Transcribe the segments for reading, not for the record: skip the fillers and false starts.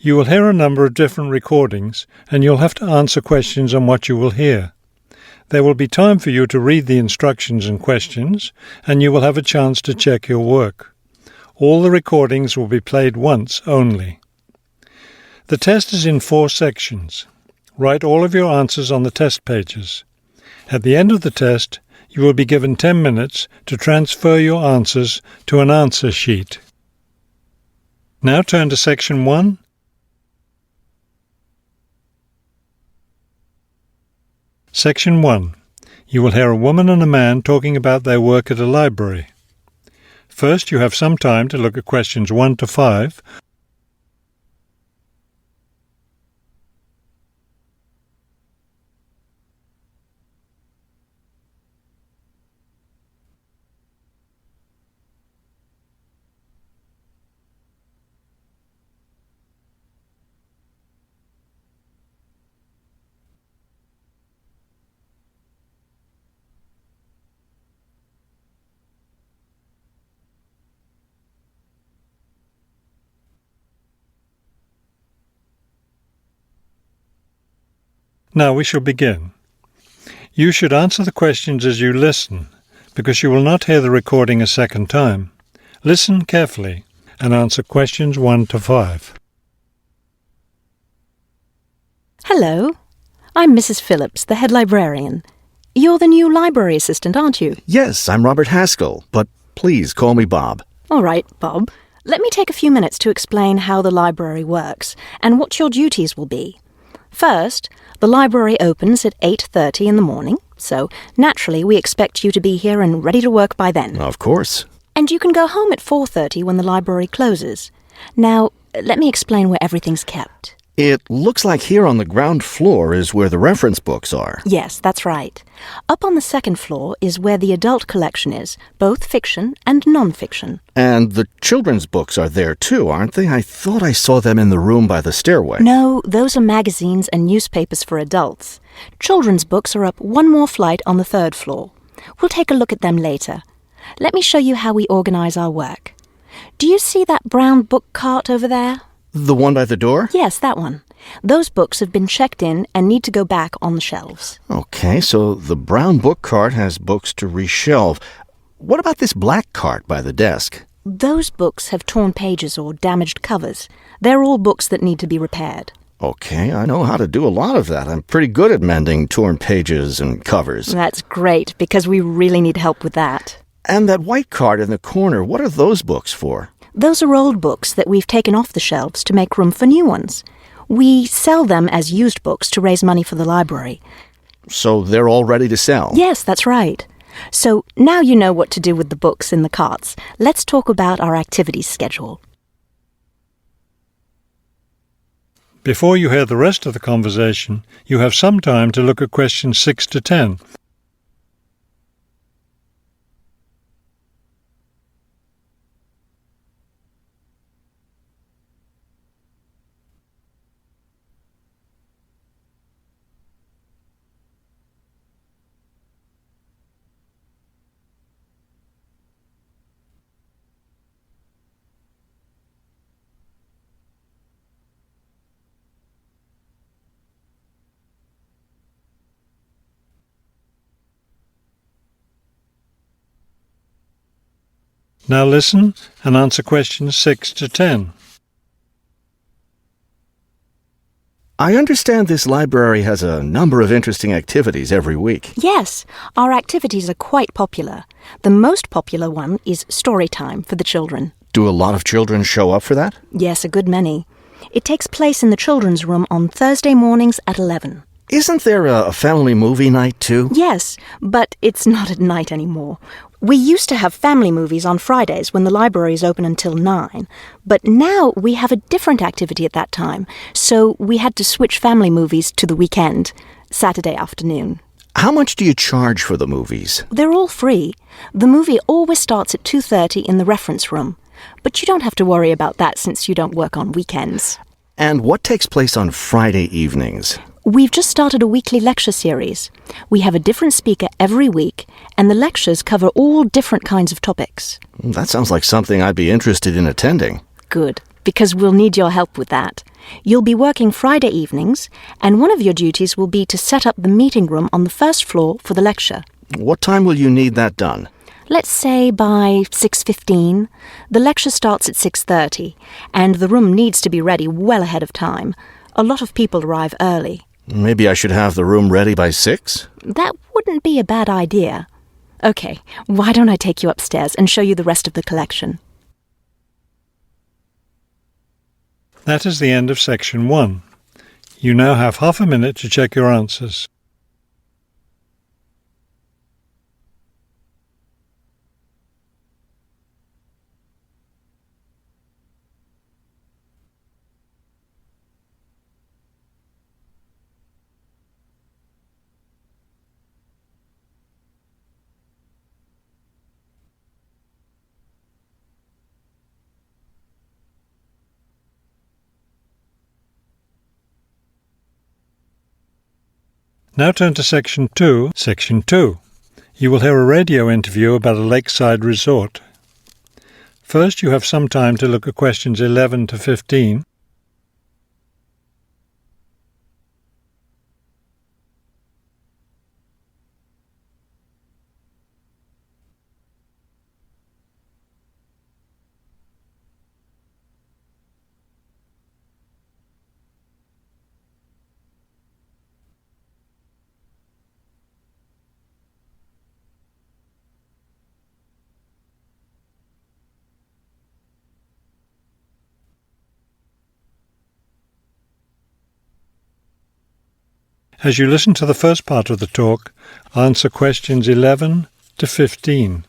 You will hear a number of different recordings, and you'll have to answer questions on what you will hear. There will be time for you to read the instructions and questions, and you will have a chance to check your work. All the recordings will be played once only. The test is in 4 sections. Write all of your answers on the test pages. At the end of the test, you will be given 10 minutes to transfer your answers to an answer sheet. Now turn to Section 1. Section 1. You will hear a woman and a man talking about their work at a library. First, you have some time to look at questions 1 to 5. Now we shall begin. You should answer the questions as you listen, because you will not hear the recording a second time. Listen carefully and answer questions 1 to 5. Hello, I'm Mrs. Phillips, the head librarian. You're the new library assistant, aren't you? Yes, I'm Robert Haskell, but please call me Bob. All right, Bob. Let me take a few minutes to explain how the library works and what your duties will be. First, the library opens at 8:30 in the morning, so naturally we expect you to be here and ready to work by then. Of course. And you can go home at 4:30 when the library closes. Now, let me explain where everything's kept. It looks like here on the ground floor is where the reference books are. Yes, that's right. Up on the second floor is where the adult collection is, both fiction and non-fiction. And the children's books are there too, aren't they? I thought I saw them in the room by the stairway. No, those are magazines and newspapers for adults. Children's books are up one more flight on the third floor. We'll take a look at them later. Let me show you how we organize our work. Do you see that brown book cart over there? The one by the door? Yes, that one. Those books have been checked in and need to go back on the shelves. Okay, so the brown book cart has books to reshelve. What about this black cart by the desk? Those books have torn pages or damaged covers. They're all books that need to be repaired. Okay, I know how to do a lot of that. I'm pretty good at mending torn pages and covers. That's great, because we really need help with that. And that white cart in the corner, what are those books for? Those are old books that we've taken off the shelves to make room for new ones. We sell them as used books to raise money for the library. So they're all ready to sell? Yes, that's right. So now you know what to do with the books in the carts. Let's talk about our activities schedule. Before you hear the rest of the conversation, you have some time to look at questions 6 to 10. Now listen and answer questions 6 to 10. I understand this library has a number of interesting activities every week. Yes, our activities are quite popular. The most popular one is story time for the children. Do a lot of children show up for that? Yes, a good many. It takes place in the children's room on Thursday mornings at 11. Isn't there a family movie night too? Yes, but it's not at night anymore. We used to have family movies on Fridays when the library is open until 9, but now we have a different activity at that time, so we had to switch family movies to the weekend, Saturday afternoon. How much do you charge for the movies? They're all free. The movie always starts at 2:30 in the reference room, but you don't have to worry about that since you don't work on weekends. And what takes place on Friday evenings? We've just started a weekly lecture series. We have a different speaker every week, and the lectures cover all different kinds of topics. That sounds like something I'd be interested in attending. Good, because we'll need your help with that. You'll be working Friday evenings, and one of your duties will be to set up the meeting room on the first floor for the lecture. What time will you need that done? Let's say by 6:15. The lecture starts at 6:30, and the room needs to be ready well ahead of time. A lot of people arrive early. Maybe I should have the room ready by 6? That wouldn't be a bad idea. Okay, why don't I take you upstairs and show you the rest of the collection? That is the end of section 1. You now have half a minute to check your answers. Now turn to Section 2. Section 2. You will hear a radio interview about a lakeside resort. First, you have some time to look at questions 11 to 15. As you listen to the first part of the talk, answer questions 11 to 15.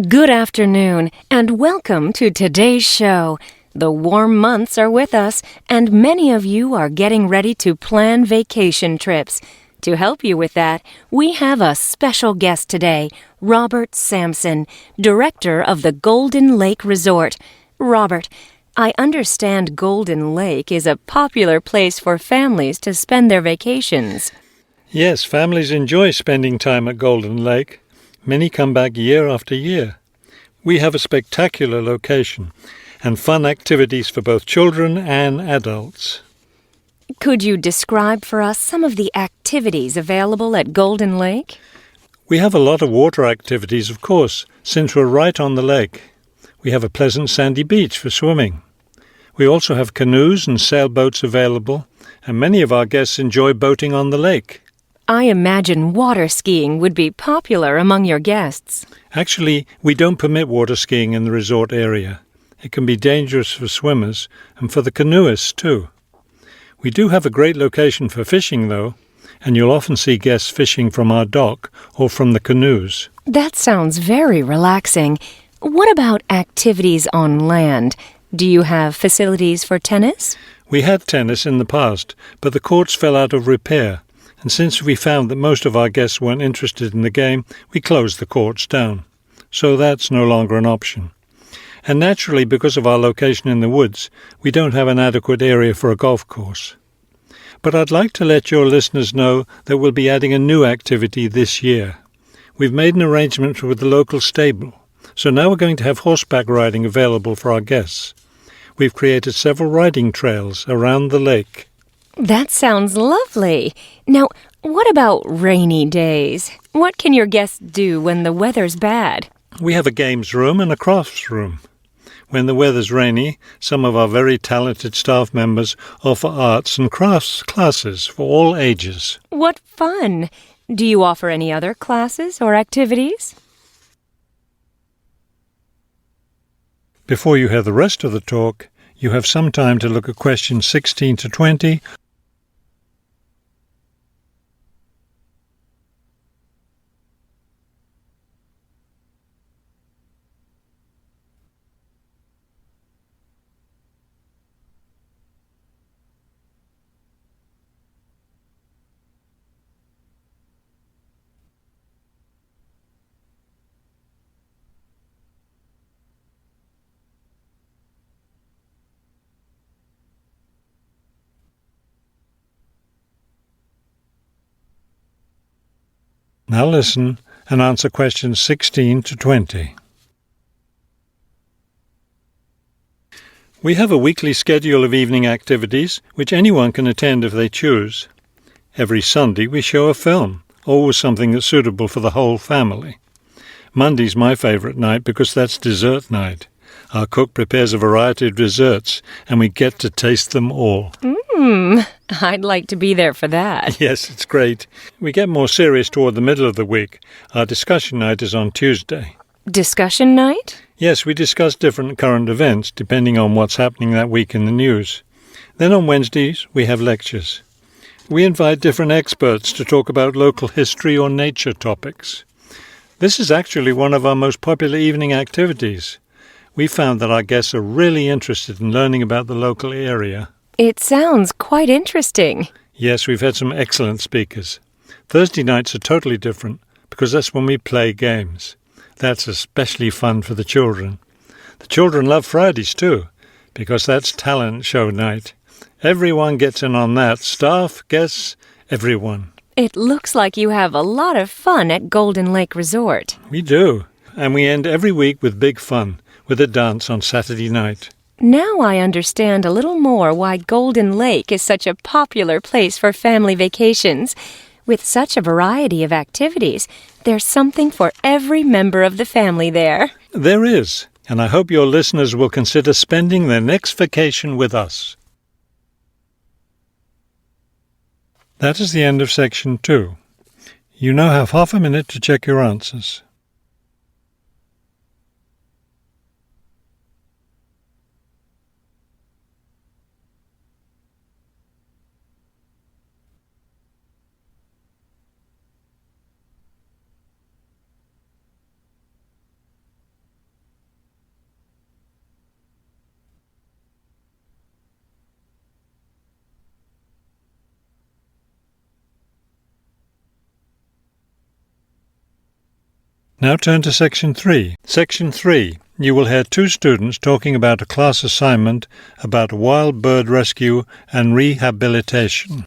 Good afternoon, and welcome to today's show. The warm months are with us, and many of you are getting ready to plan vacation trips. To help you with that, we have a special guest today, Robert Sampson, director of the Golden Lake Resort. Robert, I understand Golden Lake is a popular place for families to spend their vacations. Yes, families enjoy spending time at Golden Lake. Many come back year after year. We have a spectacular location and fun activities for both children and adults. Could you describe for us some of the activities available at Golden Lake? We have a lot of water activities, of course, since we're right on the lake. We have a pleasant sandy beach for swimming. We also have canoes and sailboats available, and many of our guests enjoy boating on the lake. I imagine water skiing would be popular among your guests. Actually, we don't permit water skiing in the resort area. It can be dangerous for swimmers and for the canoeists too. We do have a great location for fishing, though, and you'll often see guests fishing from our dock or from the canoes. That sounds very relaxing. What about activities on land? Do you have facilities for tennis? We had tennis in the past, but the courts fell out of repair, and since we found that most of our guests weren't interested in the game, we closed the courts down. So that's no longer an option. And naturally, because of our location in the woods, we don't have an adequate area for a golf course. But I'd like to let your listeners know that we'll be adding a new activity this year. We've made an arrangement with the local stable, so now we're going to have horseback riding available for our guests. We've created several riding trails around the lake. That sounds lovely. Now, what about rainy days? What can your guests do when the weather's bad? We have a games room and a crafts room. When the weather's rainy, some of our very talented staff members offer arts and crafts classes for all ages. What fun! Do you offer any other classes or activities? Before you hear the rest of the talk, you have some time to look at questions 16 to 20. Now listen and answer questions 16 to 20. We have a weekly schedule of evening activities, which anyone can attend if they choose. Every Sunday we show a film, always something that's suitable for the whole family. Monday's my favourite night because that's dessert night. Our cook prepares a variety of desserts, and we get to taste them all. I'd like to be there for that. Yes, it's great. We get more serious toward the middle of the week. Our discussion night is on Tuesday. Discussion night? Yes, we discuss different current events, depending on what's happening that week in the news. Then on Wednesdays, we have lectures. We invite different experts to talk about local history or nature topics. This is actually one of our most popular evening activities. We found that our guests are really interested in learning about the local area. It sounds quite interesting. Yes, we've had some excellent speakers. Thursday nights are totally different because that's when we play games. That's especially fun for the children. The children love Fridays too, because that's talent show night. Everyone gets in on that. Staff, guests, everyone. It looks like you have a lot of fun at Golden Lake Resort. We do. And we end every week with big fun, with a dance on Saturday night. Now I understand a little more why Golden Lake is such a popular place for family vacations. With such a variety of activities, there's something for every member of the family there. There is, and I hope your listeners will consider spending their next vacation with us. That is the end of section 2. You now have half a minute to check your answers. Now turn to Section 3. Section 3. You will hear 2 students talking about a class assignment about wild bird rescue and rehabilitation.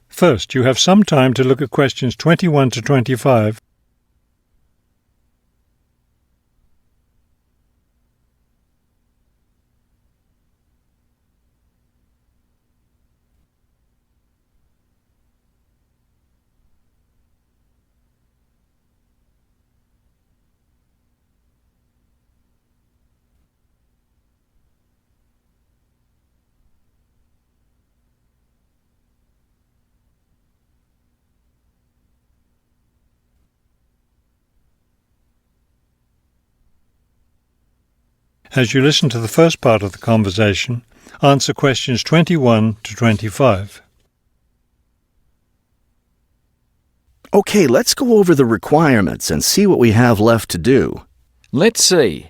First, you have some time to look at questions 21 to 25. As you listen to the first part of the conversation, answer questions 21 to 25. Okay, let's go over the requirements and see what we have left to do. Let's see.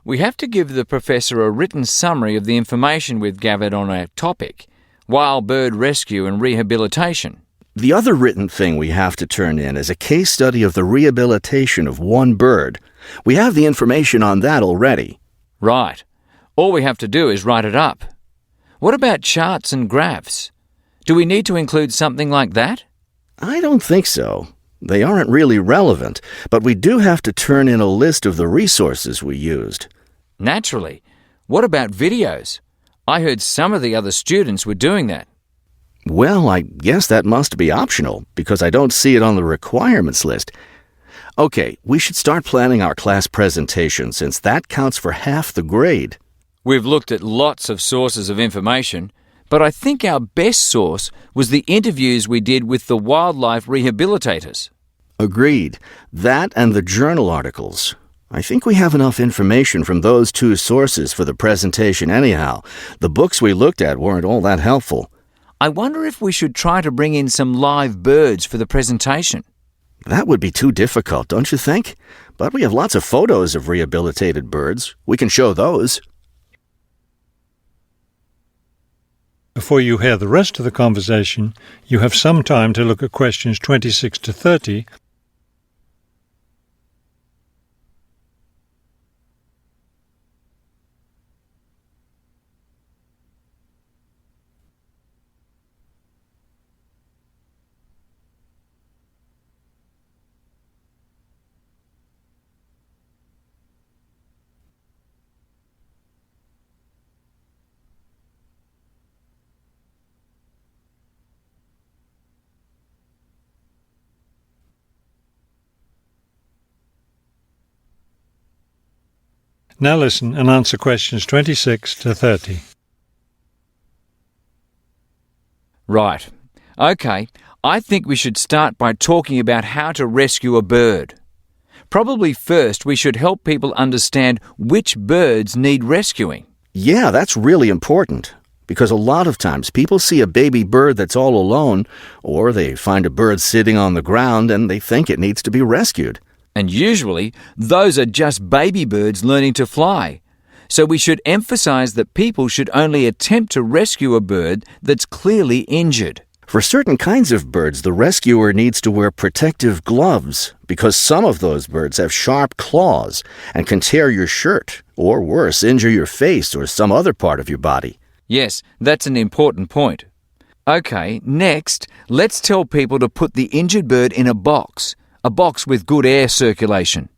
We have to give the professor a written summary of the information we've gathered on our topic, wild bird rescue and rehabilitation. The other written thing we have to turn in is a case study of the rehabilitation of one bird. We have the information on that already. Right. All we have to do is write it up. What about charts and graphs? Do we need to include something like that? I don't think so. They aren't really relevant, but we do have to turn in a list of the resources we used. Naturally. What about videos? I heard some of the other students were doing that. Well, I guess that must be optional, because I don't see it on the requirements list. Okay, we should start planning our class presentation, since that counts for half the grade. We've looked at lots of sources of information, but I think our best source was the interviews we did with the wildlife rehabilitators. Agreed. That and the journal articles. I think we have enough information from those 2 sources for the presentation anyhow. The books we looked at weren't all that helpful. I wonder if we should try to bring in some live birds for the presentation. That would be too difficult, don't you think? But we have lots of photos of rehabilitated birds. We can show those. Before you hear the rest of the conversation, you have some time to look at questions 26 to 30. Now listen and answer questions 26 to 30. Right. OK, I think we should start by talking about how to rescue a bird. Probably first we should help people understand which birds need rescuing. Yeah, that's really important. Because a lot of times people see a baby bird that's all alone, or they find a bird sitting on the ground and they think it needs to be rescued. And usually, those are just baby birds learning to fly. So we should emphasize that people should only attempt to rescue a bird that's clearly injured. For certain kinds of birds, the rescuer needs to wear protective gloves because some of those birds have sharp claws and can tear your shirt, or worse, injure your face or some other part of your body. Yes, that's an important point. OK, next, let's tell people to put the injured bird in a box with good air circulation.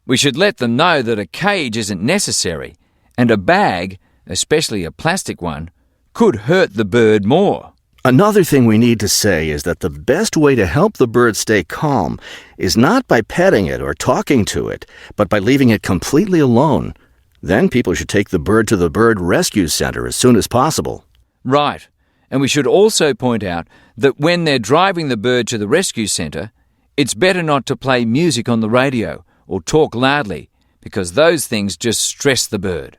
We should let them know that a cage isn't necessary, and a bag, especially a plastic one, could hurt the bird more. Another thing we need to say is that the best way to help the bird stay calm is not by petting it or talking to it, but by leaving it completely alone. Then people should take the bird to the bird rescue center as soon as possible. Right. And we should also point out that when they're driving the bird to the rescue center, it's better not to play music on the radio or talk loudly, because those things just stress the bird.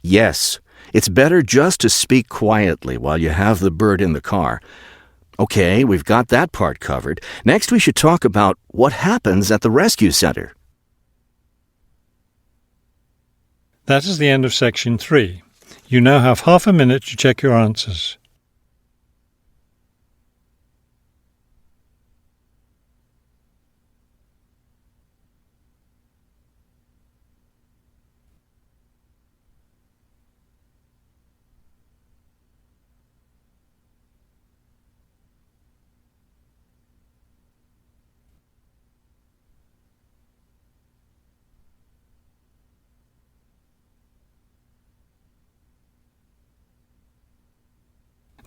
Yes, it's better just to speak quietly while you have the bird in the car. Okay, we've got that part covered. Next we should talk about what happens at the rescue center. That is the end of section 3. You now have half a minute to check your answers.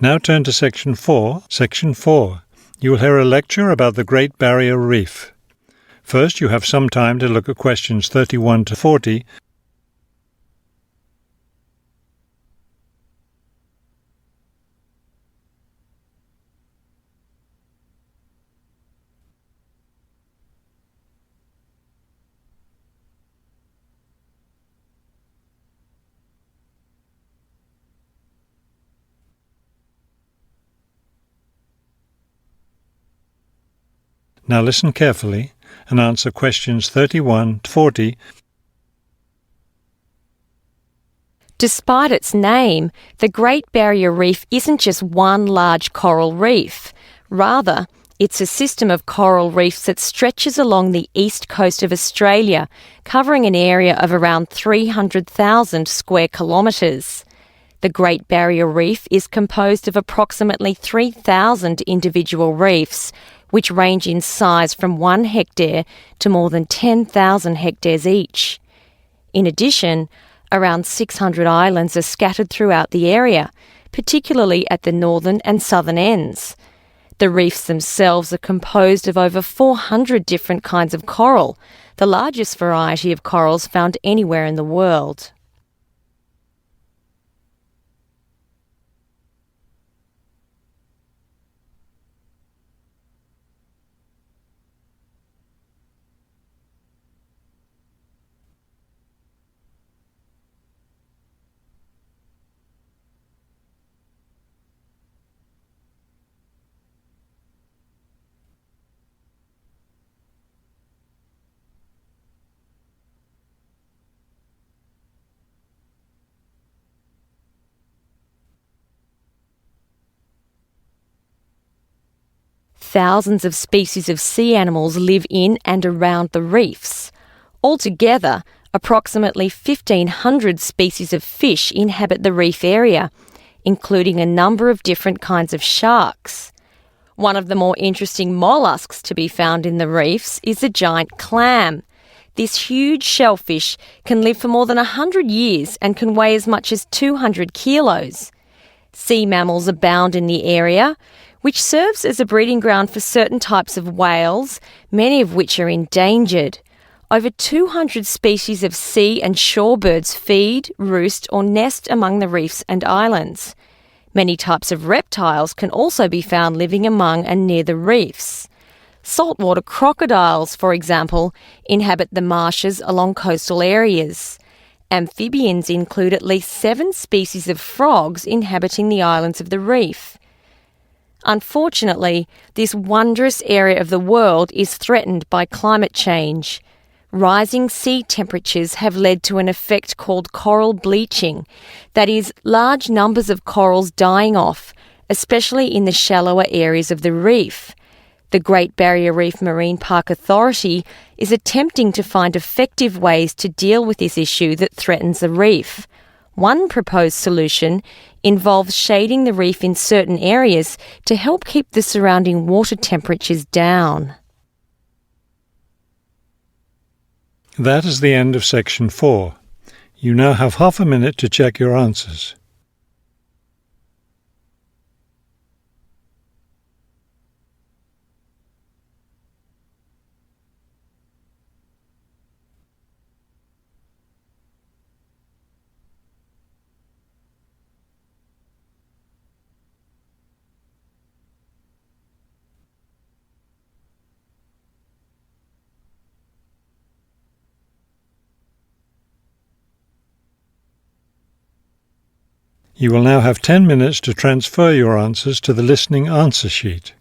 Now turn to Section 4. Section 4. You will hear a lecture about the Great Barrier Reef. First, you have some time to look at questions 31 to 40. Now listen carefully and answer questions 31 to 40. Despite its name, the Great Barrier Reef isn't just one large coral reef. Rather, it's a system of coral reefs that stretches along the east coast of Australia, covering an area of around 300,000 square kilometres. The Great Barrier Reef is composed of approximately 3,000 individual reefs, which range in size from 1 hectare to more than 10,000 hectares each. In addition, around 600 islands are scattered throughout the area, particularly at the northern and southern ends. The reefs themselves are composed of over 400 different kinds of coral, the largest variety of corals found anywhere in the world. Thousands of species of sea animals live in and around the reefs. Altogether, approximately 1,500 species of fish inhabit the reef area, including a number of different kinds of sharks. One of the more interesting mollusks to be found in the reefs is the giant clam. This huge shellfish can live for more than 100 years and can weigh as much as 200 kilos. Sea mammals abound in the area, which serves as a breeding ground for certain types of whales, many of which are endangered. Over 200 species of sea and shore birds feed, roost or nest among the reefs and islands. Many types of reptiles can also be found living among and near the reefs. Saltwater crocodiles, for example, inhabit the marshes along coastal areas. Amphibians include at least 7 species of frogs inhabiting the islands of the reef. Unfortunately, this wondrous area of the world is threatened by climate change. Rising sea temperatures have led to an effect called coral bleaching, that is, large numbers of corals dying off, especially in the shallower areas of the reef. The Great Barrier Reef Marine Park Authority is attempting to find effective ways to deal with this issue that threatens the reef. One proposed solution involves shading the reef in certain areas to help keep the surrounding water temperatures down. That is the end of section 4. You now have half a minute to check your answers. You will now have 10 minutes to transfer your answers to the listening answer sheet.